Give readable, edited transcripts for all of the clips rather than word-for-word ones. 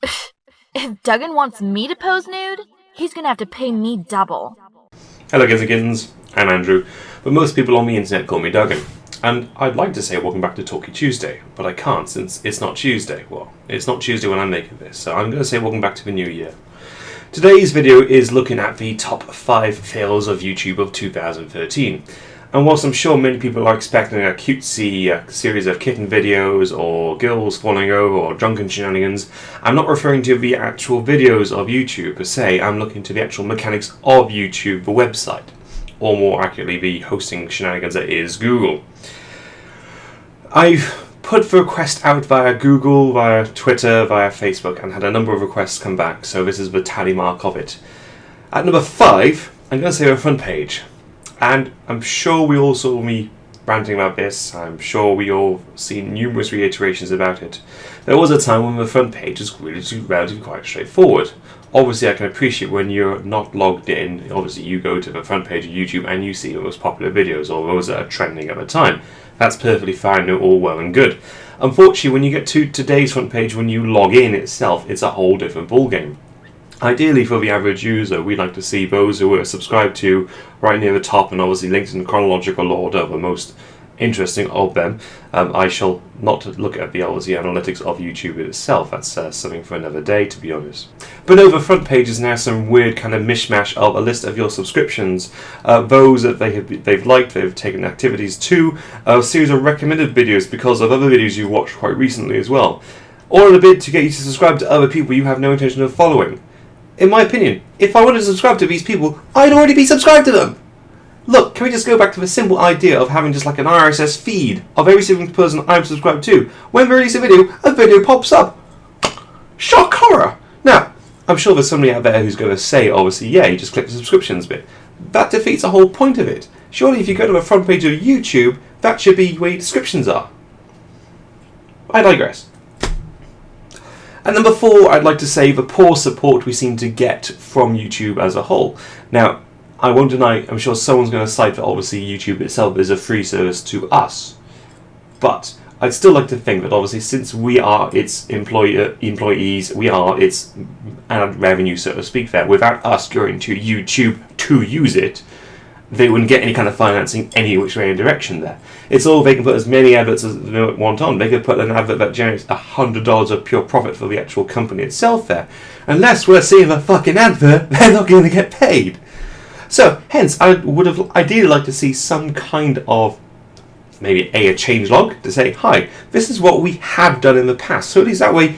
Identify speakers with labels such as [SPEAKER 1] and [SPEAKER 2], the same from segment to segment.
[SPEAKER 1] If Dougan wants me to pose nude, he's gonna have to pay me double.
[SPEAKER 2] Hello kids and kittens, I'm Andrew, but most people on the internet call me Dougan. And I'd like to say welcome back to Talkie Tuesday, but I can't since it's not Tuesday. Well, it's not Tuesday when I'm making this, so I'm going to say welcome back to the new year. Today's video is looking at the top 5 fails of YouTube of 2013. And whilst I'm sure many people are expecting a cutesy series of kitten videos or girls falling over or drunken shenanigans, I'm not referring to the actual videos of YouTube per se. I'm looking to the actual mechanics of YouTube, the website, or more accurately the hosting shenanigans that is Google. I've put the request out via Google, via Twitter, via Facebook, and had a number of requests come back, so this is the tally mark of it. At number 5, I'm going to say the front page. And I'm sure we all saw me ranting about this. I'm sure we all seen numerous reiterations about it. There was a time when the front page was relatively quite straightforward. Obviously, I can appreciate when you're not logged in. Obviously, you go to the front page of YouTube and you see the most popular videos or those that are trending at the time. That's perfectly fine, they're all well and good. Unfortunately, when you get to today's front page, when you log in itself, it's a whole different ballgame. Ideally, for the average user, we'd like to see those who are subscribed to right near the top and obviously linked in chronological order, the most interesting of them. I shall not look at the obviously analytics of YouTube itself. That's something for another day, to be honest. But over the front page is now some weird kind of mishmash of a list of your subscriptions, those that they've liked, they've taken activities to, a series of recommended videos because of other videos you watched quite recently as well, or in a bid to get you to subscribe to other people you have no intention of following. In my opinion, if I wanted to subscribe to these people, I'd already be subscribed to them. Look, can we just go back to the simple idea of having just like an RSS feed of every single person I'm subscribed to? When we release a video pops up. Shock horror! Now, I'm sure there's somebody out there who's going to say, obviously, yeah, you just click the subscriptions bit. That defeats the whole point of it. Surely if you go to the front page of YouTube, that should be where your descriptions are. I digress. At number 4, I'd like to say the poor support we seem to get from YouTube as a whole. Now, I won't deny, I'm sure someone's going to cite that obviously YouTube itself is a free service to us. But I'd still like to think that obviously since we are its employees, we are its revenue, so to speak, there, without us going to YouTube to use it, they wouldn't get any kind of financing any which way in direction there. It's all they can put as many adverts as they want on. They could put an advert that generates $100 of pure profit for the actual company itself there. Unless we're seeing the fucking advert, they're not going to get paid. So, hence, I would have ideally liked to see some kind of maybe a changelog to say, hi, this is what we have done in the past. So at least that way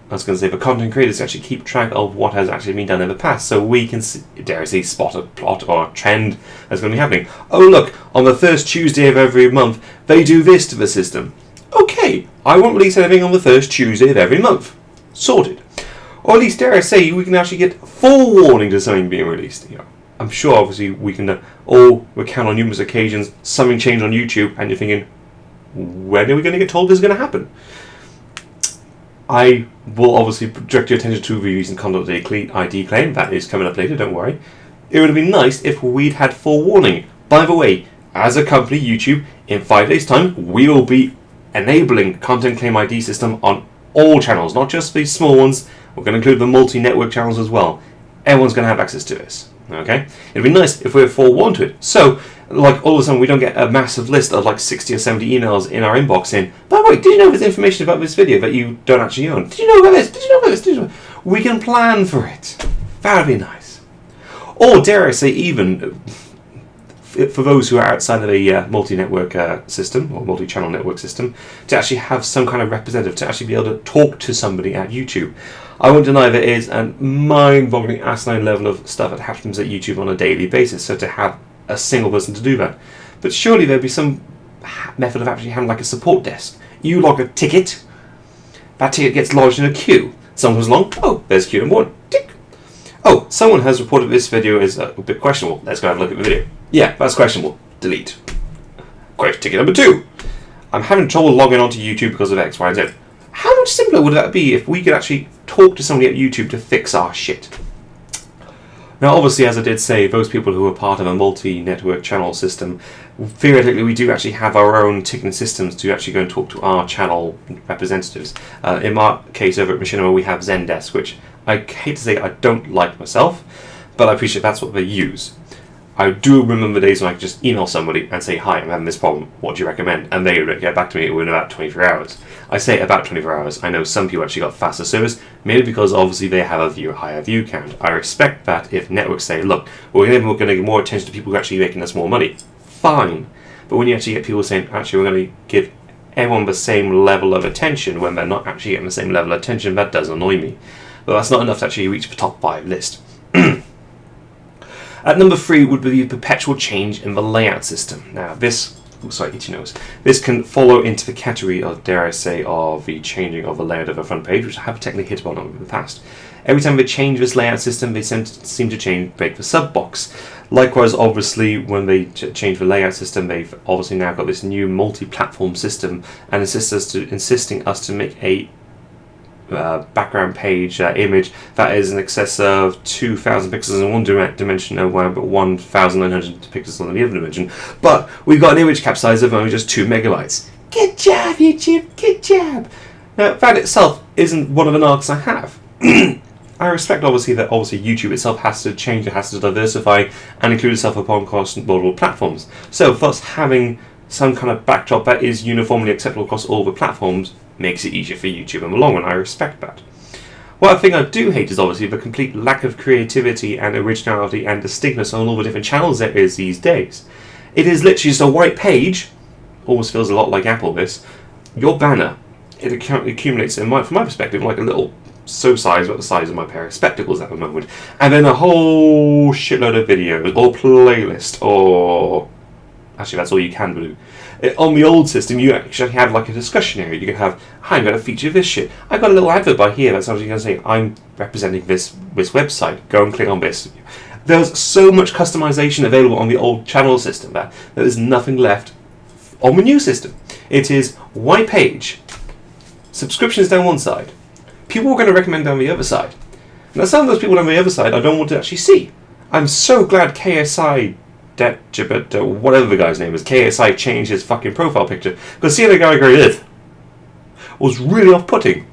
[SPEAKER 2] I was going to say, for content creators to actually keep track of what has actually been done in the past, so we can, dare I say, spot a plot or a trend that's going to be happening. Oh look, on the first Tuesday of every month, they do this to the system. Okay, I won't release anything on the first Tuesday of every month. Sorted. Or at least, dare I say, we can actually get forewarning to something being released. You know, I'm sure, obviously, we can all recount on numerous occasions something changed on YouTube, and you're thinking, when are we going to get told this is going to happen? I will obviously direct your attention to the recent content ID claim. That is coming up later, don't worry. It would have been nice if we'd had forewarning. By the way, as a company, YouTube, in 5 days' time, we will be enabling content claim ID system on all channels, not just the small ones. We're going to include the multi-network channels as well. Everyone's going to have access to this. Okay? It'd be nice if we were forewarned to it. So, like, all of a sudden we don't get a massive list of like 60 or 70 emails in our inbox saying, by the way, did you know there's information about this video that you don't actually own? Did you know about this? Did you know about this? Did you know? We can plan for it. That would be nice. Or dare I say even, for those who are outside of a multi-network system or multi-channel network system, to actually have some kind of representative to actually be able to talk to somebody at YouTube. I won't deny there is a mind-boggling asinine level of stuff that happens at YouTube on a daily basis, so to have a single person to do that. But surely there'd be some method of actually having like a support desk. You log a ticket, that ticket gets lodged in a queue. Someone comes along, oh, there's queue number 1, tick. Oh, someone has reported this video is a bit questionable. Let's go have a look at the video. Yeah, that's questionable. Delete. Ticket number 2. I'm having trouble logging onto YouTube because of X, Y, and Z. How much simpler would that be if we could actually talk to somebody at YouTube to fix our shit? Now, obviously, as I did say, those people who are part of a multi-network channel system theoretically, we do actually have our own ticketing systems to actually go and talk to our channel representatives. In my case, over at Machinima, we have Zendesk, which I hate to say I don't like myself, but I appreciate that's what they use. I do remember days when I could just email somebody and say, hi, I'm having this problem, what do you recommend? And they would get back to me within about 24 hours. I say about 24 hours. I know some people actually got faster service, maybe because obviously they have a higher view count. I respect that if networks say, look, we're going to give more attention to people who are actually making us more money. Fine. But when you actually get people saying, actually, we're going to give everyone the same level of attention when they're not actually getting the same level of attention, that does annoy me. But that's not enough to actually reach the top 5 list. At number 3 would be the perpetual change in the layout system. Now this, this can follow into the category of, dare I say, of the changing of the layout of a front page, which I have technically hit upon in the past. Every time they change this layout system, they seem to break the sub box. Likewise, obviously, when they change the layout system, they've obviously now got this new multi-platform system and insisting us to make a background page image that is in excess of 2,000 pixels in one dimension and about 1,900 pixels in the other dimension. But we've got an image cap size of only just 2 megabytes. Good job, YouTube, good job! Now, that itself isn't one of the knocks I have. I respect obviously that YouTube itself has to change, it has to diversify and include itself upon across multiple platforms. So thus having some kind of backdrop that is uniformly acceptable across all the platforms makes it easier for YouTube in the long run. I respect that. One thing I do hate is obviously the complete lack of creativity and originality and distinctness on all the different channels there is these days. It is literally just a white page, almost feels a lot like Apple this, your banner, it accumulates, from my perspective, like a little size, about the size of my pair of spectacles at the moment, and then a whole shitload of videos, or playlist, or actually that's all you can do. On the old system, you actually have like a discussion area. You can have, hi, I'm going to feature this shit. I've got a little advert by here that's actually going to say, I'm representing this website. Go and click on this. There's so much customization available on the old channel system that there is nothing left on the new system. It is white page, subscriptions down one side. People are going to recommend down the other side. Now, some of those people down the other side I don't want to actually see. I'm so glad KSI, whatever the guy's name is, KSI changed his fucking profile picture, because seeing a guy go this was really off-putting.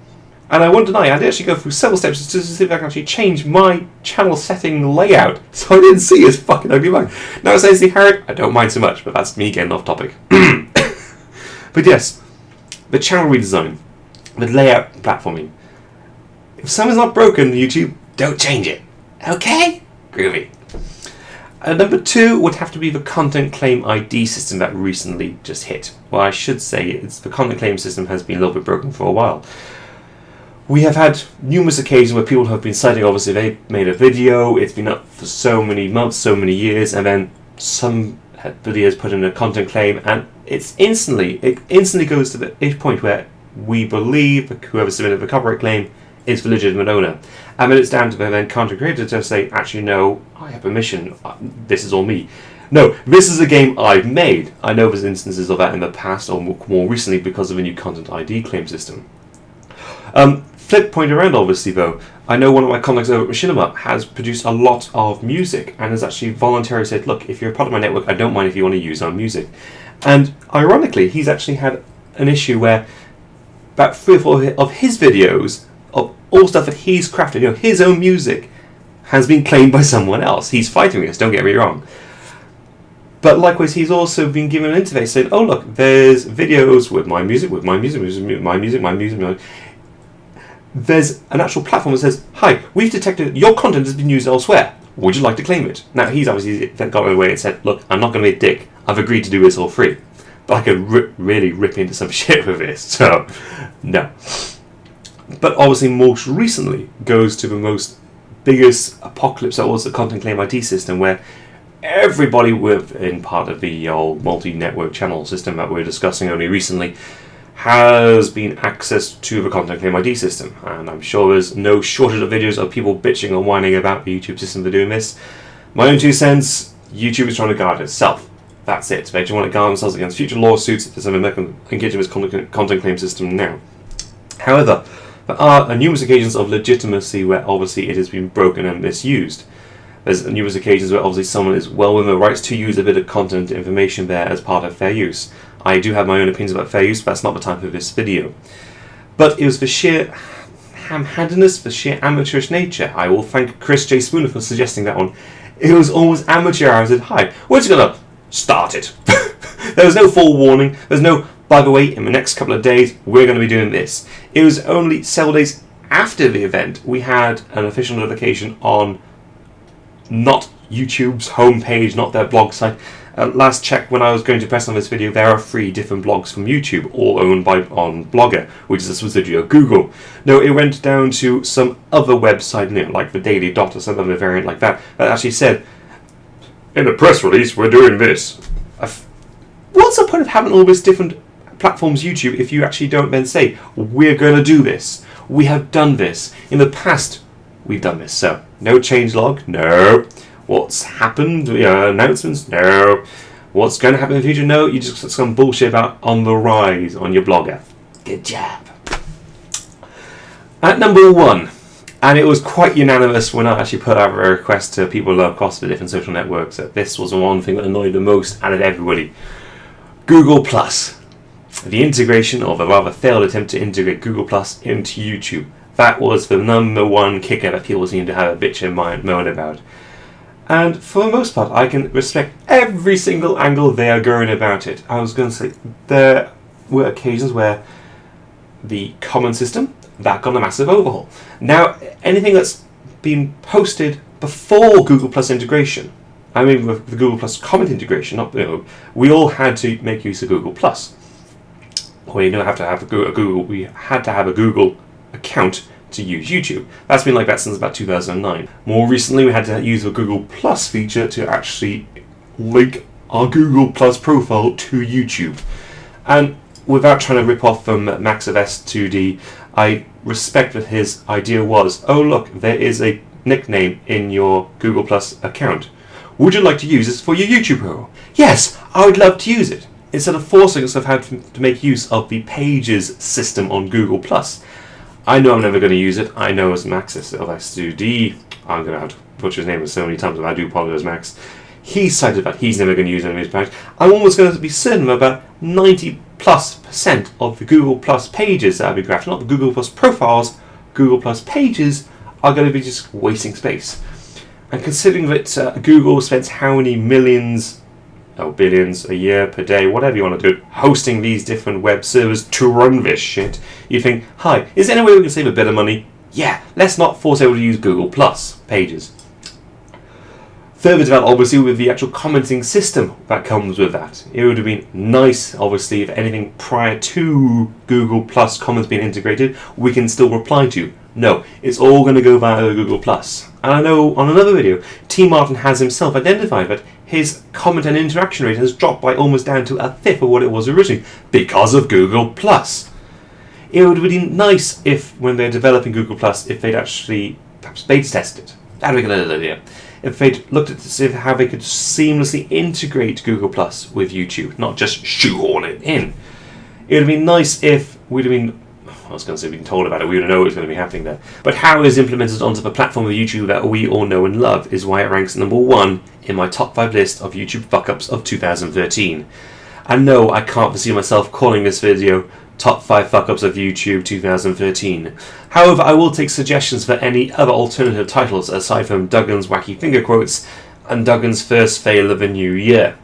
[SPEAKER 2] And I won't deny, I did actually go through several steps to see if I can actually change my channel setting layout, so I didn't see his fucking ugly mug. Now it says the Harry, I don't mind so much, but that's me getting off topic. But yes, the channel redesign, the layout platforming. If something's not broken, YouTube, don't change it. Okay? Groovy. Number 2 would have to be the content claim ID system that recently just hit. Well, I should say it's the content claim system has been a little bit broken for a while. We have had numerous occasions where people have been citing, obviously they made a video, it's been up for so many months, so many years, and then some videos put in a content claim, and it instantly goes to the point where we believe whoever submitted the copyright claim is the legitimate owner. And then it's down to the then content creator to say, actually no, I have permission, this is all me. No, this is a game I've made. I know there's instances of that in the past, or more recently because of a new content ID claim system. Flip point around, obviously, though. I know one of my contacts over at Machinima has produced a lot of music and has actually voluntarily said, look, if you're a part of my network, I don't mind if you want to use our music. And ironically, he's actually had an issue where about 3 or 4 of his videos, of all stuff that he's crafted, his own music, has been claimed by someone else. He's fighting this, don't get me wrong. But likewise, he's also been given an interface saying, oh look, there's videos with my music, my music. There's an actual platform that says, hi, we've detected your content has been used elsewhere. Would you like to claim it? Now, he's obviously got away and said, look, I'm not going to be a dick. I've agreed to do this all free. But I could really rip into some shit with this. So, no. But obviously, most recently goes to the biggest apocalypse that was the content claim ID system, where everybody within part of the old multi-network channel system that we were discussing only recently has been accessed to the content claim ID system. And I'm sure there's no shortage of videos of people bitching or whining about the YouTube system for doing this. My own 2 cents, YouTube is trying to guard itself. That's it. They just want to guard themselves against future lawsuits if there's something that can engage in this content claim system now. However, there are numerous occasions of legitimacy where obviously it has been broken and misused. There's numerous occasions where obviously someone is well within their rights to use a bit of content information there as part of fair use. I do have my own opinions about fair use, but that's not the time for this video. But it was for sheer ham-handedness, for sheer amateurish nature. I will thank Chris J. Spooner for suggesting that one. It was almost amateur. I said, hi, we're just going to start it. There was no forewarning. There's no, by the way, in the next couple of days, we're going to be doing this. It was only several days after the event, we had an official notification on not YouTube's homepage, not their blog site. Last check when I was going to press on this video, there are 3 different blogs from YouTube, all owned by on Blogger, which is a subsidiary of Google. No, it went down to some other website, like the Daily Dot or some other variant like that, that actually said, in a press release, we're doing this. What's the point of having all these different platforms YouTube if you actually don't then say, we're going to do this, we have done this, in the past we've done this, so no changelog, no. What's happened? Announcements? No. What's going to happen in the future? No. You just got some bullshit about on the rise on your blogger. Good job. At number 1, and it was quite unanimous when I actually put out a request to people across the different social networks that this was the one thing that annoyed the most out of everybody. Google Plus. The integration, or the rather failed attempt to integrate Google Plus into YouTube. That was the number 1 kicker that people seem to have a bitch in mind moan about. And for the most part, I can respect every single angle they are going about it. I was going to say, there were occasions where the comment system, that got a massive overhaul. Now, anything that's been posted before Google Plus integration, I mean with the Google Plus comment integration, we all had to make use of Google Plus. We don't have to have we had to have a Google account to use YouTube. That's been like that since about 2009. More recently, we had to use the Google Plus feature to actually link our Google Plus profile to YouTube. And without trying to rip off from Max of S2D, I respect that his idea was, oh look, there is a nickname in your Google Plus account. Would you like to use this for your YouTube profile? Yes, I would love to use it. Instead of forcing us to have to make use of the Pages system on Google Plus. I know I'm never going to use it. I know as Max of S2D, I'm going to have to butcher his name so many times, but I do apologize, Max. He's cited that he's never going to use any of his pages. I'm almost going to be certain about 90+% of the Google Plus pages that have been graphed, not the Google Plus profiles, Google Plus pages, are going to be just wasting space. And considering that Google spends how many millions, billions a year, per day, whatever you want to do, hosting these different web servers to run this shit, you think, hi, is there any way we can save a bit of money? Yeah, let's not force everyone to use Google Plus pages. Further developed, obviously, with the actual commenting system that comes with that. It would have been nice, obviously, if anything prior to Google Plus comments being integrated, we can still reply to. No, it's all going to go via Google Plus. And I know on another video, T. Martin has himself identified that his comment and interaction rate has dropped by almost down to 1/5 of what it was originally because of Google Plus. It would have been nice if, when they're developing Google Plus, if they'd actually perhaps beta test it. That would be a good idea. If they'd looked at to see how they could seamlessly integrate Google Plus with YouTube, not just shoehorn it in. It would have been nice if we'd have been, I was going to say we'd been told about it, we would know it was going to be happening there. But how it is implemented onto the platform of YouTube that we all know and love is why it ranks number 1 in my top 5 list of YouTube fuck-ups of 2013. And no, I can't foresee myself calling this video Top 5 Fuck-Ups of YouTube 2013. However, I will take suggestions for any other alternative titles aside from Dougan's Wacky Finger Quotes and Dougan's First Fail of the New Year.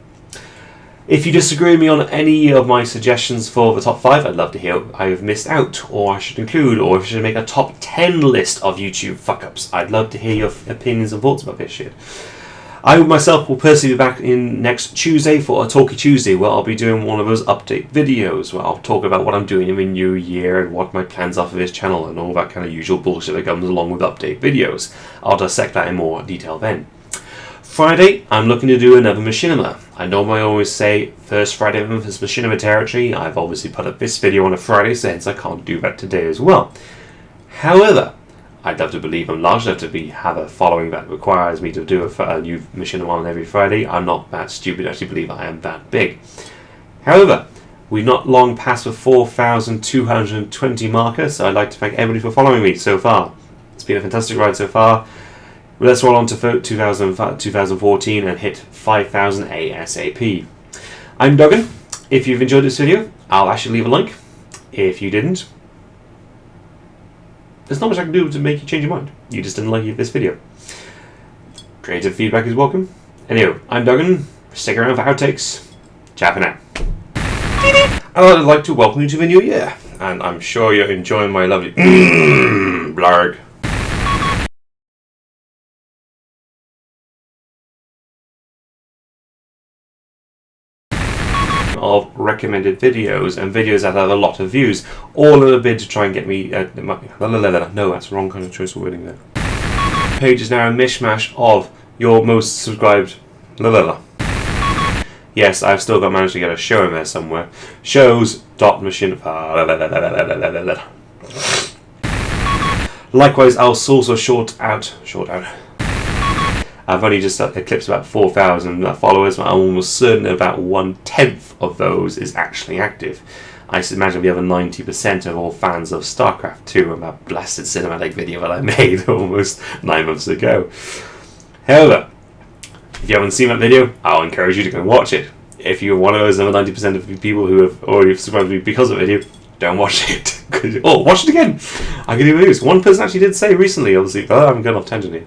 [SPEAKER 2] If you disagree with me on any of my suggestions for the top 5, I'd love to hear what I have missed out, or I should include, or if I should make a top 10 list of YouTube fuck-ups. I'd love to hear your opinions and thoughts about this shit. I myself will personally be back in next Tuesday for a Talky Tuesday, where I'll be doing one of those update videos where I'll talk about what I'm doing in the new year and what my plans are for this channel and all that kind of usual bullshit that comes along with update videos. I'll dissect that in more detail then. Friday, I'm looking to do another machinima. I normally always say first Friday of the month is machinima territory. I've obviously put up this video on a Friday, so hence I can't do that today as well. However, I'd love to believe I'm large enough to have a following that requires me to do a new machinima on every Friday. I'm not that stupid to actually believe I am that big. However, we've not long passed the 4,220 marker, so I'd like to thank everybody for following me so far. It's been a fantastic ride so far. Let's roll on to 2014 and hit 5,000 ASAP. I'm Dougan. If you've enjoyed this video, I'll actually leave a like. If you didn't, there's not much I can do to make you change your mind. You just didn't like this video. Creative feedback is welcome. Anyway, I'm Dougan. Stick around for outtakes. Ciao for now. And I'd like to welcome you to the new year. And I'm sure you're enjoying my lovely blarg. Of recommended videos and videos that have a lot of views, all in a bid to try and get me. No, that's the wrong kind of choice of wording there. Page is now a mishmash of your most subscribed. Yes, I've still got managed to get a show in there somewhere. Shows.machine. Likewise, I'll also short out. I've only just eclipsed about 4,000 followers, but I'm almost certain about 1/10 of those is actually active. I imagine the other 90% of all fans of StarCraft 2 and that blasted cinematic video that I made almost 9 months ago. However, if you haven't seen that video, I'll encourage you to go and watch it. If you're one of those other 90% of people who have already subscribed to me because of the video, don't watch it. Watch it again! I can do this. One person actually did say recently, obviously, I'm going off tangent here.